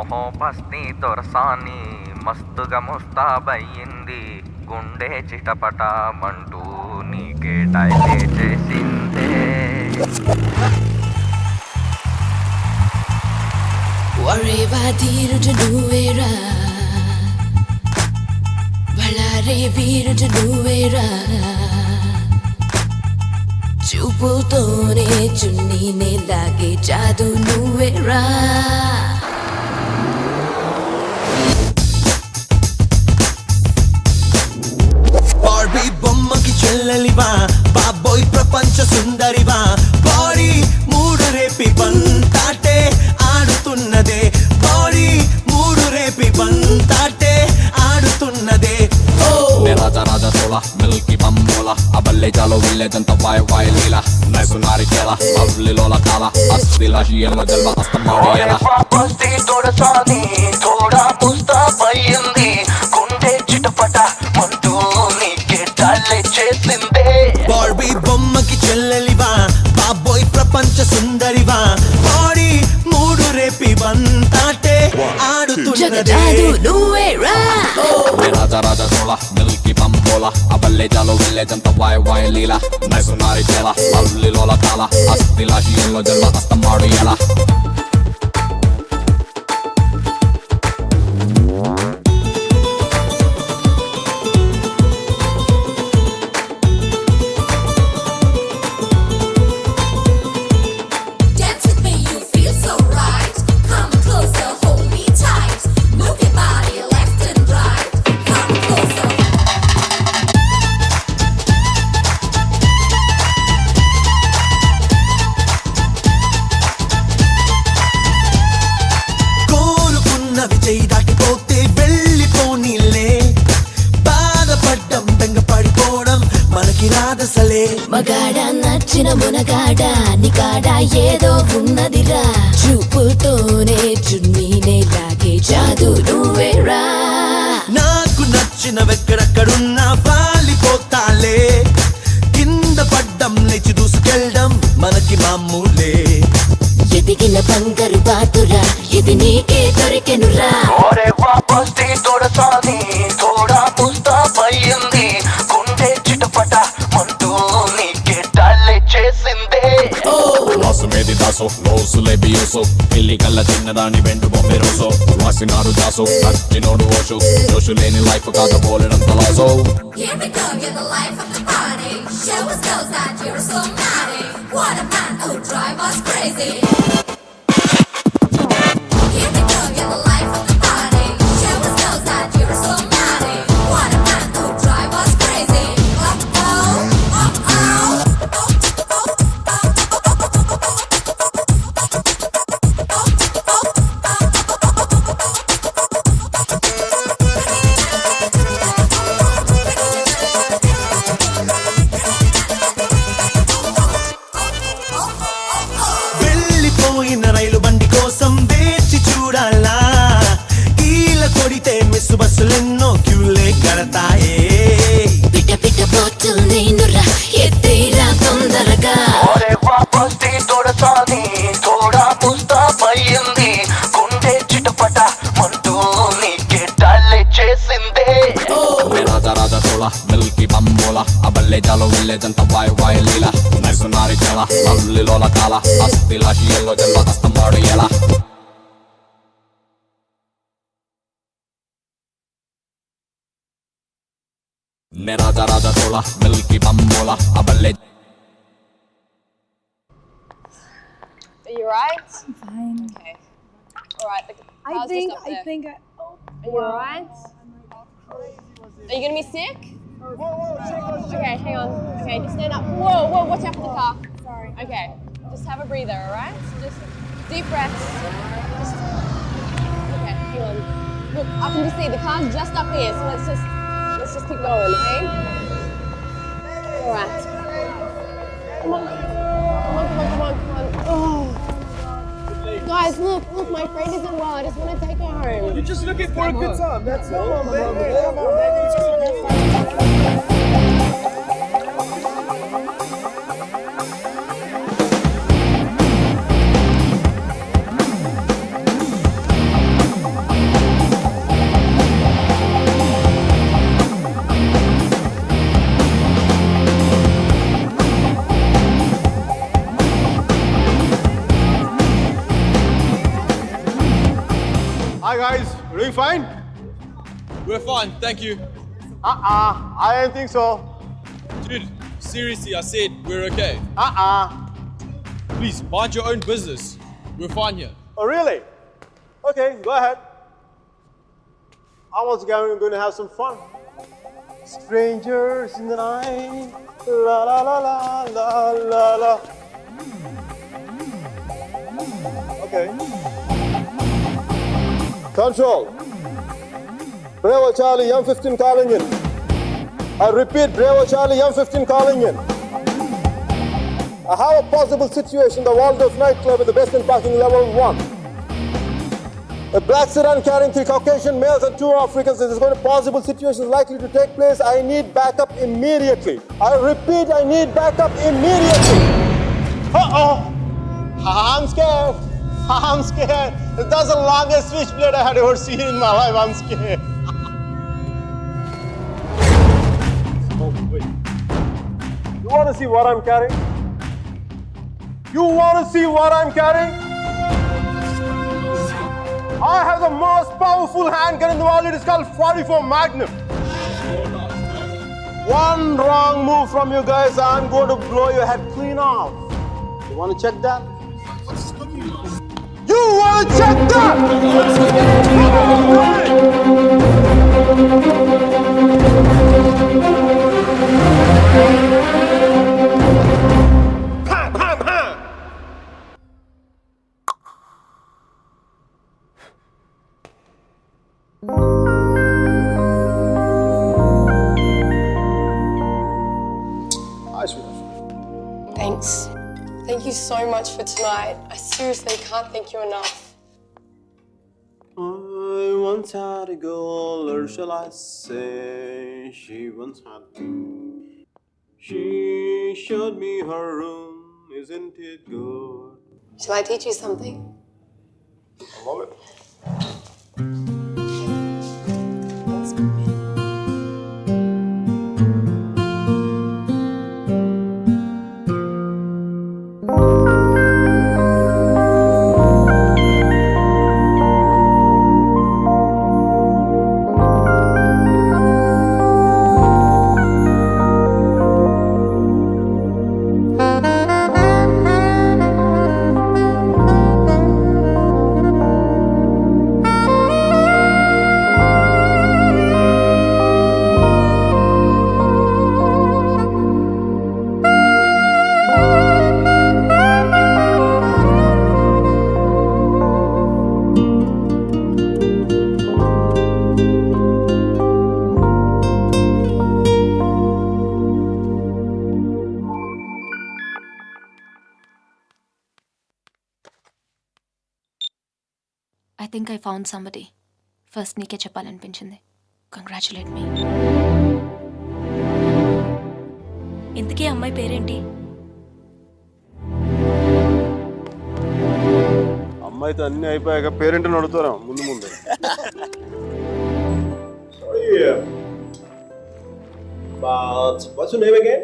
మొహోపస్తి దొరసాని మస్తుగా ముస్తాబయ్యింది. గుండె చిటపటమంటూ నీకే డైలే చేసిందే. వరేవా ధీరుడు నువ్వేరా, బళారే వీరుడు నువ్వేరా, చూపుతోనే చున్నీనే లాగే జాదు నువ్వేరా. బార్బీ బొమ్మకి చెల్లెలివా, బాబోయ్ ప్రపంచ సుందరివా, బాడీ మూడు రేపి బంతాటే ఆడుతున్నదే, బాడీ మూడు రేపి బంతాటే ఆడుతున్నదే. రాజా రాజా తోలా మిల్కీ బమ్మోలా అబల్లే చాలో విల్లేజంత వాయ వాయ లీలా నైసు నారికేల అవ్లిలోల కాల అస్తిలా షియమ్మ జల్వ అస్తమాడియల పస్తి తోడసాని తోడా పుస్తాపయ్యింది. గుండె చిటపట మంటూ నీకే డాలే చేసిందే. బార్బీ బొమ్మకి చెల్లెలివా, బాబోయ్ ప్రపంచ సుందరివా, బాడీ మూడు రేపి బంతాటే ఆడుతున్నదే. నువ్వేరా రాజా రాజా తోలా మిల్కీ బమ్మోలా అబల్లే చాలో విల్లేజంత వాయ వాయ లీలా నైసు నారికేల అవ్లిలోల కాల అస్తిలా షియమ్మ జల్వ అస్తమాడియల. చేయి దాటిపోతే వెళ్ళిపోనీలే, బాధపడ్డం బెంగపడిపోవడం మనకి రాదసలే. మగాడ నచ్చిన మునగాడ నికాడ ఏదో ఉన్నదిరా, చూపుతోనే చున్నీనే లాగే జాదు నువ్వేరా. నాకు నచ్చిన వెక్కడెక్కడున్నా వాలిపోతాలే, కింద పడ్డం లేచి దూసుకెళ్ళడం మనకి మామూలే. ఎదిగిన బంగారు బాతురా ఇది నీకే దొరికెనురా. పస్తి తోడసాని తోడా పుస్తాపయ్యింది. గుండె చిటపట మంటూ నీకే డాలే చేసిందే. వాసు మేది దాసో లోసులే బియోసో పిల్లి కళ్ళ చిన్నదాని వెండు బొమ్మె రోజో వాసినారు దాసో నచ్చినోడు ఓషు జోషు లేని లైఫ్ కాదు పోలేనంత lasso. Here we go, you're the life of the party. Show us girls that you're so naughty. What a man who drive us crazy. Here we go, you're the life of the party. Show us girls that you're so naughty. What a man who drive us crazy. వెళ్ళిపోయిన రైలు బండి కోసం వేచి చూడాలా, కీల కొడితే miss బస్సులెన్నో క్యూలే కడతాయే. పిట పిట bottle నేనురా ఎత్తేరా తొందరగా. పస్తి తోడసాని తోడా పుస్తాపయ్యింది. గుండె చిటపట మంటూ నీకే డాలే చేసిందే. రాజా రాజా తోలా మిల్కీ బమ్మోలా అబల్లే చాలో విల్లేజంత వాయ వాయ లీలా నైసు నారికేల అవ్లిలోల కాల అస్తిలా షియమ్మ జల్వ అస్తమాడియల. రాజా రాజా తోలా Milky బమ్మోలా అబల్లే. Are you right? I'm fine. Okay. All right. The I car's think just up there. I Are you all right? Are you gonna be sick? Okay, hang on. Okay, just stand up. Whoa, whoa, watch out for the car. Sorry. Okay, just have a breather, all right? Just deep breaths. Just, okay, hang on. Look, I can just see the car's just up here, so let's just keep going, okay? All right. Come on, come on, come on, come on, come on. Oh. Guys, look, my friend isn't well. I just want to take her home. You're just looking for a good time, that's all. Come on, baby. Come on, baby. We're fine, thank you. I don't think so. Dude, seriously, I said we're okay. Please, mind your own business. We're fine here. Oh, really? Okay, go ahead. I was going to have some fun. Strangers in the night, la la la la la la la. Okay. Control. Bravo Charlie, M15 calling in. I repeat, Bravo Charlie, M15 calling in. I have a possible situation, the Waldorf nightclub with the best in parking level 1. A black sedan carrying 3 Caucasian males and 2 Africans. This is going to possible situations likely to take place. I need backup immediately. I repeat, I need backup immediately. Uh-oh. I'm scared. I'm scared. That's the longest switchblade I had ever seen in my life. I'm scared. Oh, wait. You want to see what I'm carrying? You want to see what I'm carrying? I have the most powerful handgun in the world. It is called 44 Magnum. One wrong move from you guys, I'm going to blow your head clean off. You want to check that? You want to check that? Bam, bam, bam. Thanks. Thank you so much for tonight. I seriously can't thank you enough. I once had a girl, or shall I say, she once had me. She showed me her room, isn't it good? Shall I teach you something? I love it. Thanks. I think I found somebody. First నీకే చెప్పాలనిపించింది. Congratulate మీ. ఇంతకీ అమ్మాయి పేరేంటి? అమ్మాయితో అన్నీ అయిపోయాక పేరెంట్ని అడుగుతారా ముందు ముందు. But what's your name again?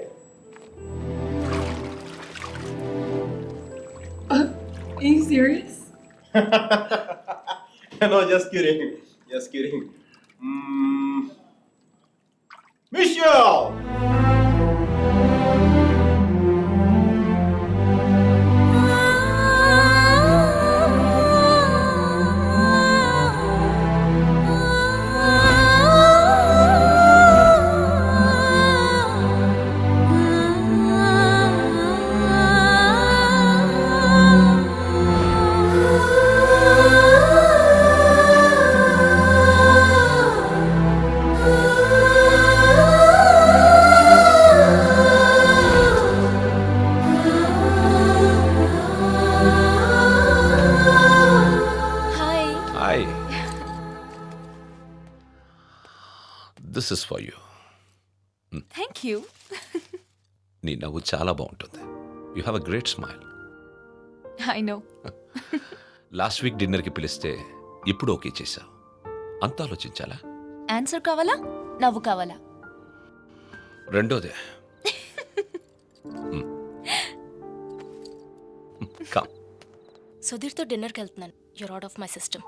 Are you serious? No, just kidding. Just kidding. Michelle! This is for you. Thank you. నీ నవ్వు చాలా బాగుంటుంది. You have a great smile. I know. Last week డిన్నర్కి పిలిస్తే ఇప్పుడు ఓకే చేశావు. అంత ఆలోచించాలా? ఆన్సర్ కావాలా, నవ్వు కావాలా? రెండోదే. కమ్. సుధీర్తో డిన్నర్కి వెళ్తున్నాను. You're out of my system.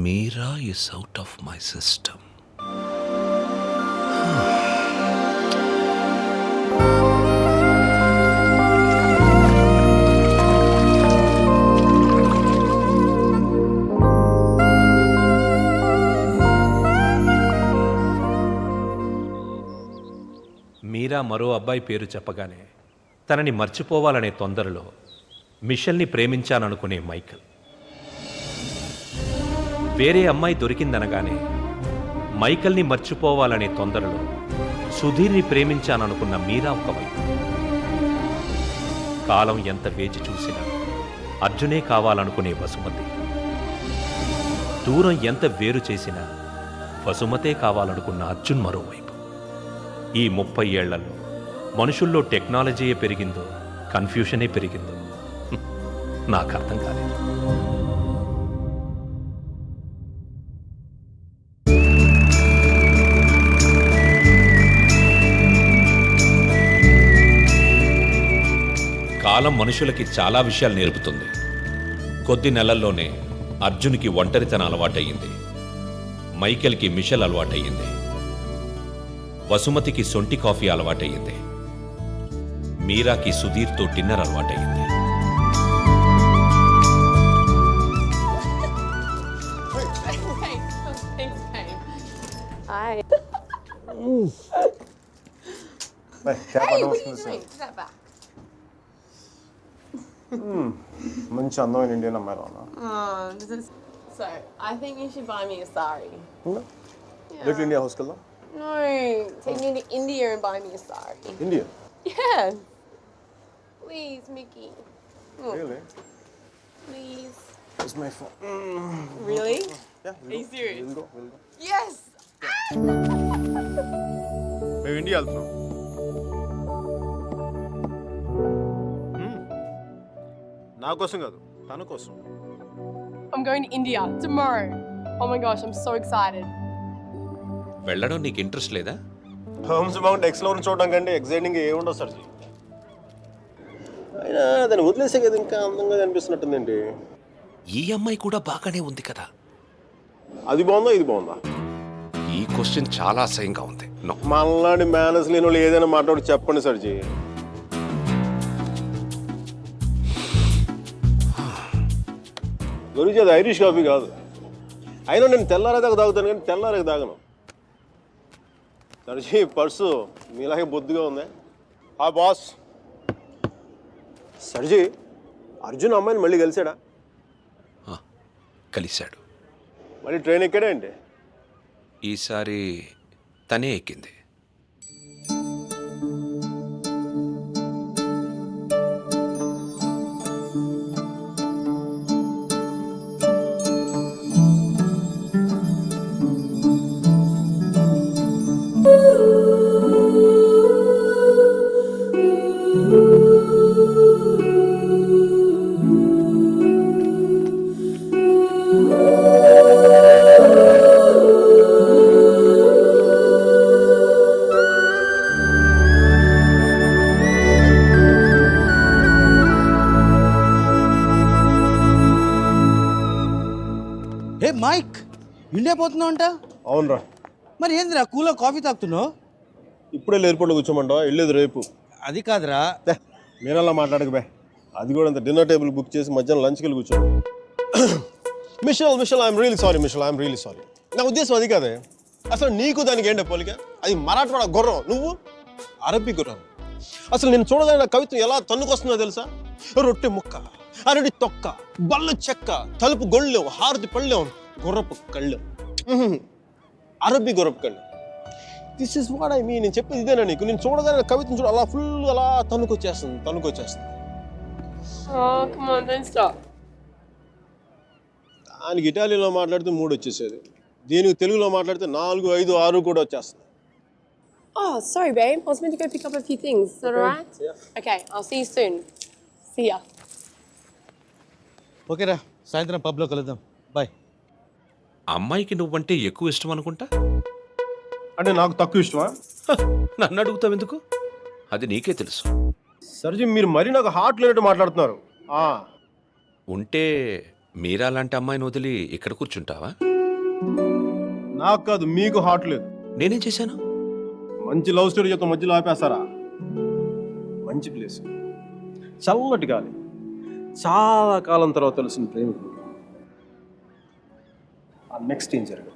Meera is out of my system. Meera మరో అబ్బాయి పేరు చెప్పగానే తనని మర్చిపోవాలనే తొందరలో మిషెల్ని ప్రేమించాననుకునే మైకల్. వేరే అమ్మాయి దొరికిందనగానే మైకల్ని మర్చిపోవాలనే తొందరలో సుధీర్ని ప్రేమించాననుకున్న మీరా ఒకవైపు. కాలం ఎంత వేచి చూసినా అర్జునే కావాలనుకునే వసుమతి. దూరం ఎంత వేరు చేసినా వసుమతే కావాలనుకున్న అర్జున్ మరోవైపు. ఈ 30 ఏళ్లలో మనుషుల్లో టెక్నాలజీయే పెరిగిందో కన్ఫ్యూషనే పెరిగిందో నాకు అర్థం కాలేదు. కాలం మనుషులకి చాలా విషయాలు నేర్పుతుంది. కొద్ది నెలల్లోనే అర్జున్కి ఒంటరితనం అలవాటయ్యింది, మైకేల్కి మిషెల్ అలవాటయ్యింది, వసుమతికి సొంటి కాఫీ అలవాటయ్యింది, మీరాకి సుధీర్తో డిన్నర్ అలవాటయ్యింది. మంచి అందమైన ఇండియన్ అమ్మాయి రానా? So, I think you should buy me a sari. Little India హౌస్కి వెళ్దాం. No, take me to India and buy me a sari. India? Yeah. Please, Mickey. Really? Please. It's my phone. Really? Yeah. Are you serious? We'll go. Yes! మేము India వెళ్తున్నాం. నా కోసం కాదు, తన కోసం. I'm going to India tomorrow. Oh my gosh, I'm so excited. వెళ్ళడం నీకు interest లేదా? హోమ్స్ మౌంట్ ఎక్స్ప్లోర్ చూడడం కంటే ఎక్సైటింగ్ ఏముండవు సార్. అయినా దాన్ని వదిలేసే కదా ఇంకా అందంగా కనిపిస్తున్నట్టుందండి. ఈ అమ్మాయి కూడా బాగానే ఉంది కదా. అది బాగుందా ఇది బాగుందా? ఈ క్వశ్చన్ చాలా అసహ్యంగా ఉంది. మళ్ళాంటి మేనస్ లేని వాళ్ళు ఏదైనా మాట్లాడి చెప్పండి సర్జీ. గురించి అది ఐరిష్ కాఫీ కాదు. అయినా నేను తెల్లారేదాకా తాగుతాను కానీ తెల్లారేకి తాగను. సర్జీ పర్సు మీలాగే బొద్దుగా ఉంది. ఆ బాస్ సర్జీ, అర్జున్ అమ్మాయిని మళ్ళీ కలిసాడా? కలిశాడు. మళ్ళీ ట్రైన్ ఎక్కడే అండి? ఈసారి తనే ఎక్కింది. మైక్, ఇండియా పోతున్నావు అంట? అవునరా. మరి ఏందిరా కూలో కాఫీ తాగుతున్నావు? ఇప్పుడే ఎయిర్పోర్ట్లో కూర్చోమంటావా? వెళ్ళేది రేపు. అది కాదురా. మీరలా మాట్లాడక అది కూడా అంత డిన్నర్ టేబుల్ బుక్ చేసి మధ్యాహ్నం లంచ్కి వెళ్ళి కూర్చో. Mitchell I'm really sorry. Mitchell I'm really sorry. నా ఉద్దేశం అది కాదే. అసలు నీకు దానికి ఏంటో పోలిక? అది మరాఠవాడ గుర్రం, నువ్వు అరబ్బీ గుర్రం. అసలు నేను చూడదన్న కవిత్వం ఎలా తన్నుకొస్తుందో తెలుసా? రొట్టె ముక్క, అరటి తొక్క, బల్ల చెక్క, తలుపు గొళ్ళెం, హారతి పళ్ళెం, గుర్రపు కళ్ళెం, అరబ్బీ గుర్రపు కళ్ళెం. This is what I mean. నేను చెప్పేది ఇదేనా నీకు? నేను చూడగానే కవిత్వం చూడ అలా ఫుల్ అలా తన్నుకొచ్చేస్తుంది. Oh, come on, don't stop. దానికి ఇటాలియన్లో మాట్లాడితే 3 వచ్చేసేది, దీనికి తెలుగులో మాట్లాడితే 4, 5, 6 కూడా వచ్చేస్తుంది. Oh, sorry, babe. I was meant to go pick up a few things. Is that alright? Yeah. Okay, I'll see you soon. See ya. ఓకేరా, సాయంత్రం పబ్లో కలుద్దాం. బాయ్. అమ్మాయికి నువ్వంటే ఎక్కువ ఇష్టం అనుకుంటా. అంటే నాకు తక్కువ ఇష్టమా? నన్ను అడుగుతావు ఎందుకు? అది నీకే తెలుసు. సర్జీ, మీరు మరీ నాకు హార్ట్ లేనట్టు మాట్లాడుతున్నారు. ఉంటే మీరా లాంటి అమ్మాయిని వదిలి ఇక్కడ కూర్చుంటావా? నాకు కాదు, మీకు హార్ట్ లేదు. నేనేం చేశాను? మంచి లవ్ స్టోరీ చెప్తా మధ్యలో ఆపేస్తారా? మంచి ప్లేస్, చల్లటి గాలి, చాలా కాలం తర్వాత తెలిసిన ప్రేమికుడు. ఆ నెక్స్ట్ ఏం జరగదు.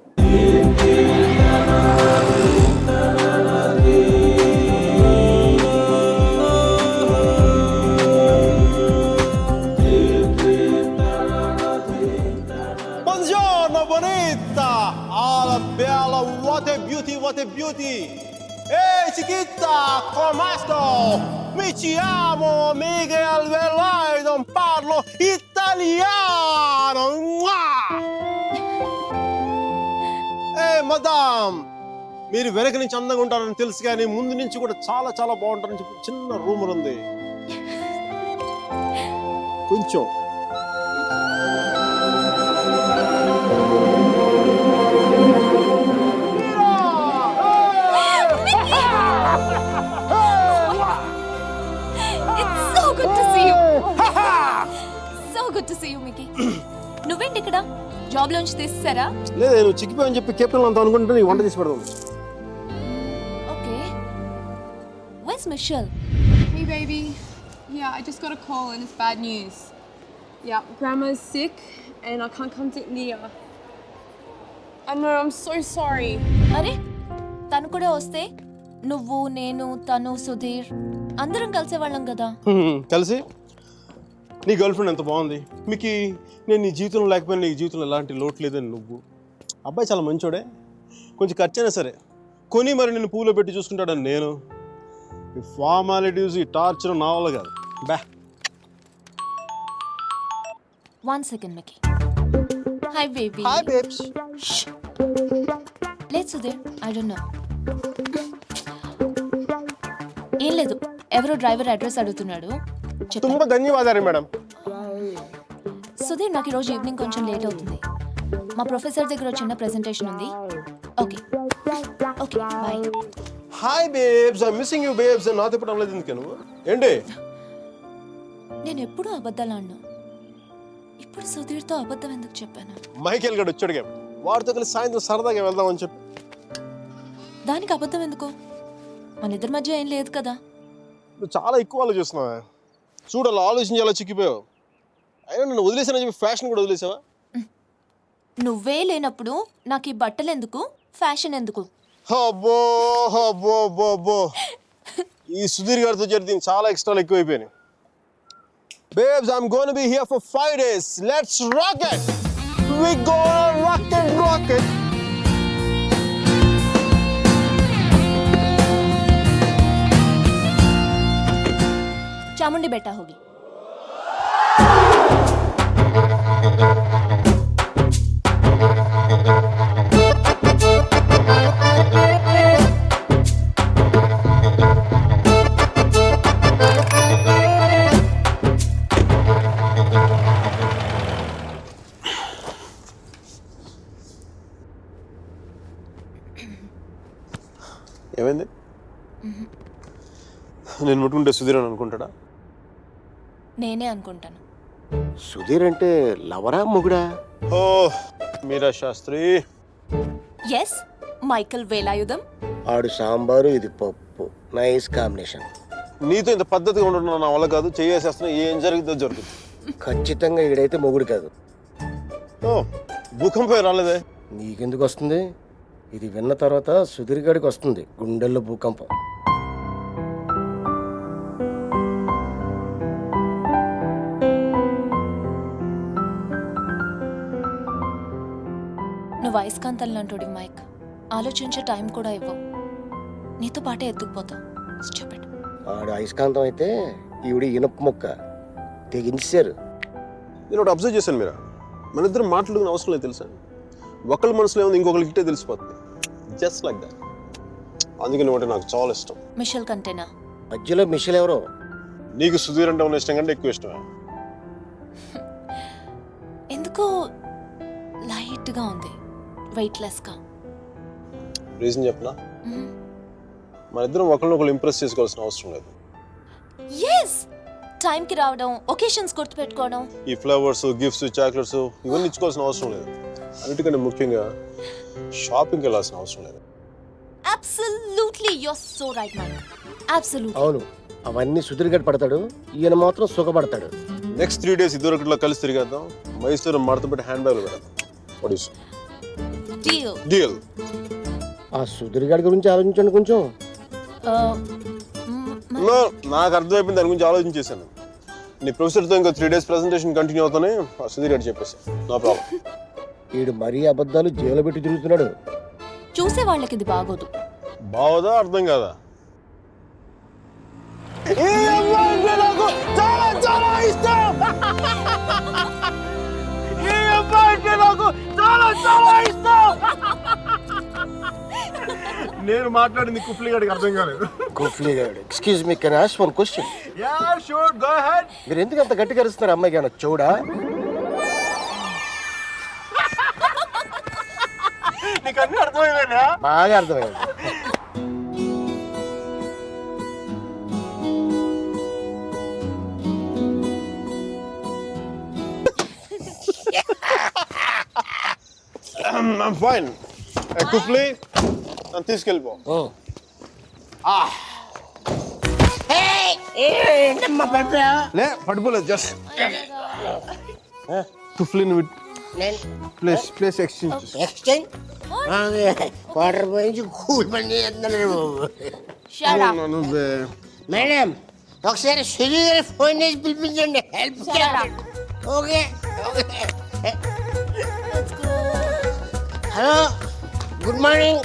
Buongiorno bonita, alla bella, what a beauty, what a beauty. Ehi chiquita, come sto? Mi chiamo Miguel Velardo, parlo italiano. మదామ్, మీరు వెనక నుంచి అందంగా ఉంటారని తెలుసు, కానీ ముందు నుంచి కూడా చాలా చాలా బాగుంటారని చెప్పి చిన్న రూమర్ ఉంది. కొంచెం నువ్వేంటి ఇక్కడ? జాబ్ లోంచి తీసేసారా? లేదు, నువ్వు చిక్కిపోయని చెప్పి కెప్టెన్ అంతా అనుకుంటే నీ వంట చేసి పెడదాం. Okay. Where's Michelle? Hey baby. Yeah, I just got a call and it's bad news. Yeah, Grandma's sick and I can't come to India. I know, I'm so sorry. అరే, తను కూడా వస్తే నువ్వు, నేను, తను, సుధీర్ అందరం కలిసేవాళ్ళం కదా. కలిసి నీ గర్ల్ ఫ్రెండ్ ఎంత బాగుంది. మీకు నేను నీ జీవితంలో లేకపోయినా నీ జీవితంలో ఎలాంటి లోటు లేదని నువ్వు. అబ్బాయి చాలా మంచోడే, కొంచెం ఖర్చైనా సరే కొని మరి నేను పూలో పెట్టి చూసుకుంటాడని నేను. ఈ ఫార్మాలిటీస్, ఈ టార్చర్ నా వల్ల కాదు. బా. 1 second, Mickey. Hi, baby. Hi, babes. Shh. లేదు సుధీర్, I don't know. ఏం లేదు, ఎవరో డ్రైవర్ అడ్రస్ అడుగుతున్నాడు. తుంబ ధన్యవాదాలు మేడం. సుధీర్, నాకు ఈరోజు ఈవినింగ్ కొంచెం లేట్ అవుతుంది. మా ప్రొఫెసర్ దగ్గర చిన్న ప్రెజెంటేషన్ ఉంది. Okay okay, bye. Hi babes, I missing you babes. నాతో ఇప్పుడు అనలేదు ఎందుకు నువ్వు? ఏంటి? నేను ఎప్పుడూ అబద్ధాలు ఆడను. ఇప్పుడు సుధీర్తో అబద్ధం ఎందుకు చెప్పాను? మైకేల్ గడు వచ్చాడుగా, వాడితో కలిసి సాయంత్రం సరదాగా వెళ్దామని చెప్పి. దానికి అబద్ధం ఎందుకు? మన ఇద్దరి మధ్య ఏం లేదు కదా. నువ్వు చాలా ఎక్కువ ఆలోచిస్తున్నావా? చూడు, అలా ఆలోచించి అలా చిక్కిపోయావు. అయినా నన్ను వదిలేసానని చెప్పి ఫ్యాషన్ కూడా వదిలేసావా? నువ్వే లేనప్పుడు నాకు ఈ బట్టలు ఎందుకు, ఫ్యాషన్ ఎందుకు? అబ్బో అబ్బో అబ్బో అబ్బో, ఈ సుధీర్ గారితో జరిగింది చాలా ఎక్స్ట్రాలు ఎక్కువైపోయినాయి. Babes, I'm going to be here for 5 days. Let's rock it. We gonna rock it, rock it. Chamundi बेटा होगी. ఏమైంది? నేను ముట్టుకుంటే సుధీర్ అని అనుకుంటాడా? నేనే అనుకుంటాను. సుధీర్ అంటే లవరా మొగుడా? ఓ మీరా శాస్త్రి. Yes, Michael Velayudham. ఆడు సాంబారు, ఇది పప్పు, నైస్ కాంబినేషన్. నీతో ఇంత పద్ధతిగా ఉండడం నా వల్ల కాదు. చేసేస్తున్నా, ఏం జరుగుతుందో జరుగుతుంది. ఖచ్చితంగా ఈడైతే మొగుడు కాదు. ఓ భూకంపం రాలేదే? నీకెందుకు వస్తుంది? ఇది విన్న తర్వాత సుధీర్ గాడికి వస్తుంది గుండెల్లో భూకంపం. నువ్వు అయస్కాంతం లాంటి మైక్, ఆలోచించే టైం కూడా ఇవ్వవు. నీతో పాటే ఎత్తుకుపోతావు. స్టూపిడ్. ఆడు అయస్కాంతం అయితే ఈవిడ ఇనుప మొక్క, తెగించారు. నేను ఒకటి అబ్జర్వ్ చేశాను మీరా, మన ఇద్దరు మాట్లాడుకునే అవసరం లేదు తెలుసా. ఒకళ్ళ మనసులో ఏముంది ఇంకొకరికి ఇట్టే తెలిసిపోతుంది. Just like that. అందుకని ఒకటి నాకు చాలా ఇష్టం. మిషెల్ కంటేనా? మధ్యలో మిషెల్ ఎవరో? నీకు సుధీర్ అంటే ఉన్న ఇష్టం కంటే ఎక్కువ ఇష్టమే. ఎందుకో లైట్గా ఉంది, వెయిట్లెస్గా. రీజన్ చెప్పనా? మన ఇద్దరం ఒకరినొకరు ఇంప్రెస్ చేసుకోవాల్సిన అవసరం లేదు. ఎస్, టైంకి రావడం, ఒకేషన్స్ గుర్తుపెట్టుకోవడం, ఈ ఫ్లవర్స్, గిఫ్ట్స్, చాక్లెట్స్ ఇవన్నీ ఇచ్చుకోవాల్సిన అవసరం లేదు. అన్నిటికంటే ముఖ్యంగా షాపింగ్కి వెళ్ళాల్సిన అవసరం లేదు. Absolutely your so right Mike. Absolutely. అవును, అవన్నీ సుధీర్ గడి పడతాడు, ఈయన మాత్రం సుఖపడతాడు. నెక్స్ట్ 3 days ఇద్దరు ఒకటిలో కలిసి తిరిగేద్దాం. మైసూరు మడత పెట్టి హ్యాండ్ బ్యాగ్లో పెడదాం. What is deal? ఆ సుధీర్ గడి గురించి ఆలోచించండి కొంచెం. నాకు అర్థమైపోయింది, దాని గురించి ఆలోచించేసాను. నీ ప్రొఫెసర్తో ఇంకా 3 days ప్రెజెంటేషన్ కంటిన్యూ అవుతానే సుధీర్ గారు చెప్పేసి నో ప్రాబ్లం. వీడు మరీ అబద్ధాలు జైలు పెట్టి తిరుగుతున్నాడు. చూసే వాళ్ళకి ఇది బాగోదు. బావదా అర్థం కాదా? నేను మాట్లాడింది కుఫ్లీ గారికి అర్థం కాలేదు. కుఫ్లీ గారు, excuse me, can I ask one question? Yeah sure, go ahead. మీరు ఎందుకు అంత గట్టిగా అరుస్తున్నారు? అమ్మాయికి ఏమైనా చూడా? నీకు అన్నీ అర్థమైందా? బాగా అర్థమైంది. I'm fine. కుఫ్లీ నన్ను తీసుకెళ్ళిపో. లే పడిపోలేదు, జస్ట్ కుఫ్లీని ప్లేస్ ఎక్స్చేంజ్ వాటర్ పోయించి కూల్ పని చేస్తున్నాడు. మేడం ఒకసారి సుధీర్ గారి ఫోన్ చేసి పిలిపించండి, help. Okay hello, good morning.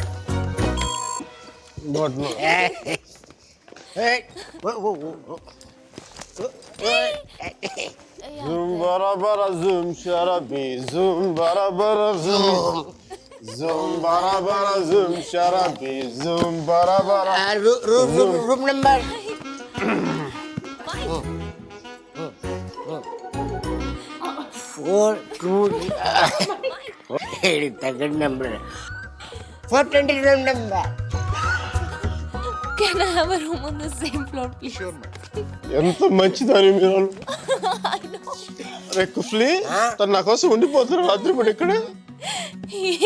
Zoom barabara zoom sharabi zoom barabara zoom zoom barabara zoom sharabi zoom barabara room number 4 తగ్గ number 420 room number. Can I have a room on the same floor, please? Sure, ma'am. ఎంత మంచిదని మీరు. అరే కుఫ్లీ, తను నా కోసం ఉండిపోతున్నారు రాత్రిపూట ఇక్కడ.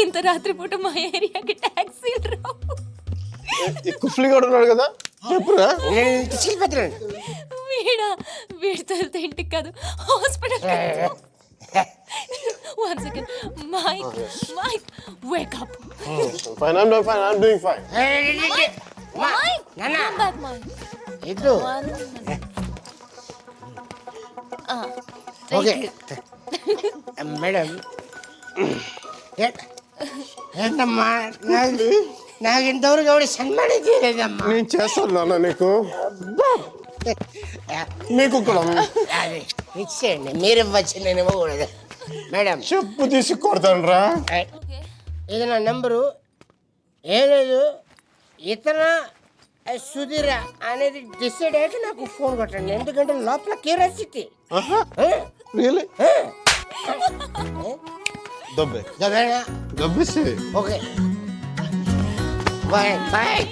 ఇంత రాత్రిపూట మా ఏరియాకి టాక్సీలు రావు. ఈ కుఫ్లీ కూడా ఉన్నాడు కదా, చెప్పురా. వీడితో వెళ్తే ఇంటికి కాదు, hospital. One second, Mike, wake up. Fine, I'm doing fine. Mike, come back, Mike. ఇటు ఓకే మేడం. ఏంటమ్మా, నాకు ఇంతవరకు ఎవరు సన్మానం చేయలేదమ్మా. నేను చేస్తాను నాన్న నీకు. మీకు ఇచ్చేయండి, మీరు ఇవ్వచ్చు, నేను ఇవ్వకూడదు. మేడం చెప్పు తీసి కొడతాను రా. ఇది నా నెంబరు. ఏం లేదు, ఇతర సుధీర అనేది డిసైడ్ అయ్యాక నాకు ఫోన్ కొట్టండి, ఎందుకంటే లోపల క్యూరియాసిటీ. దబ్బేసి ఓకే బాయ్ బాయ్.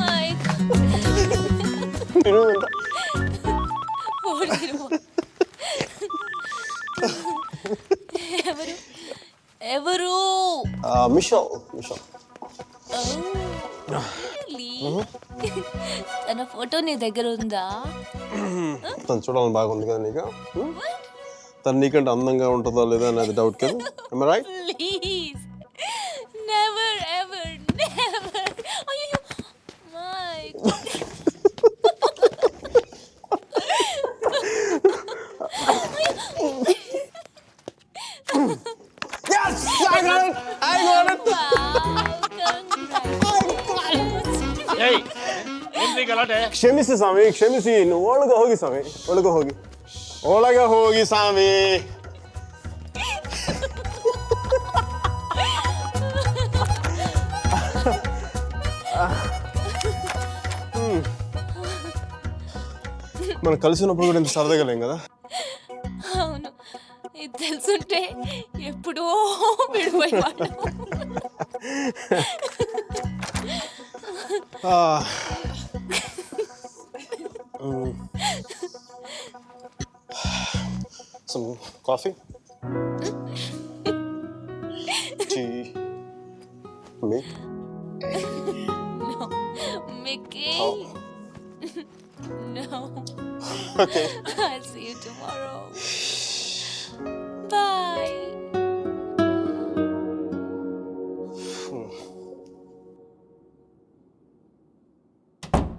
Mike. ఎవరు? మిషల్. తన ఫోటో నీ దగ్గర ఉందా? తను చూడాలని బాగుంది కదా నీకు. తను నీకంటే అందంగా ఉంటుందా లేదా అనేది డౌట్ కదా. Am I right? Please. Never ever, never. అయ్యో Mike. Yes, I got it. ಕ್ಷಮಿಸಿ ಸ್ವಾಮಿ, ಕ್ಷಮಿಸಿ. ಒಳಗೆ ಹೋಗಿ ಸ್ವಾಮಿ, ಒಳಗೆ ಹೋಗಿ ಸ್ವಾಮಿ. మనం కలిసి ఉన్నప్పుడు కూడా ఇంత సరదాగా లేం కదా. అవును, ఇది తెలుసుంటే ఎప్పుడో విడిపోయేవాళ్ళం. Some coffee? no. Okay. I'll see you tomorrow.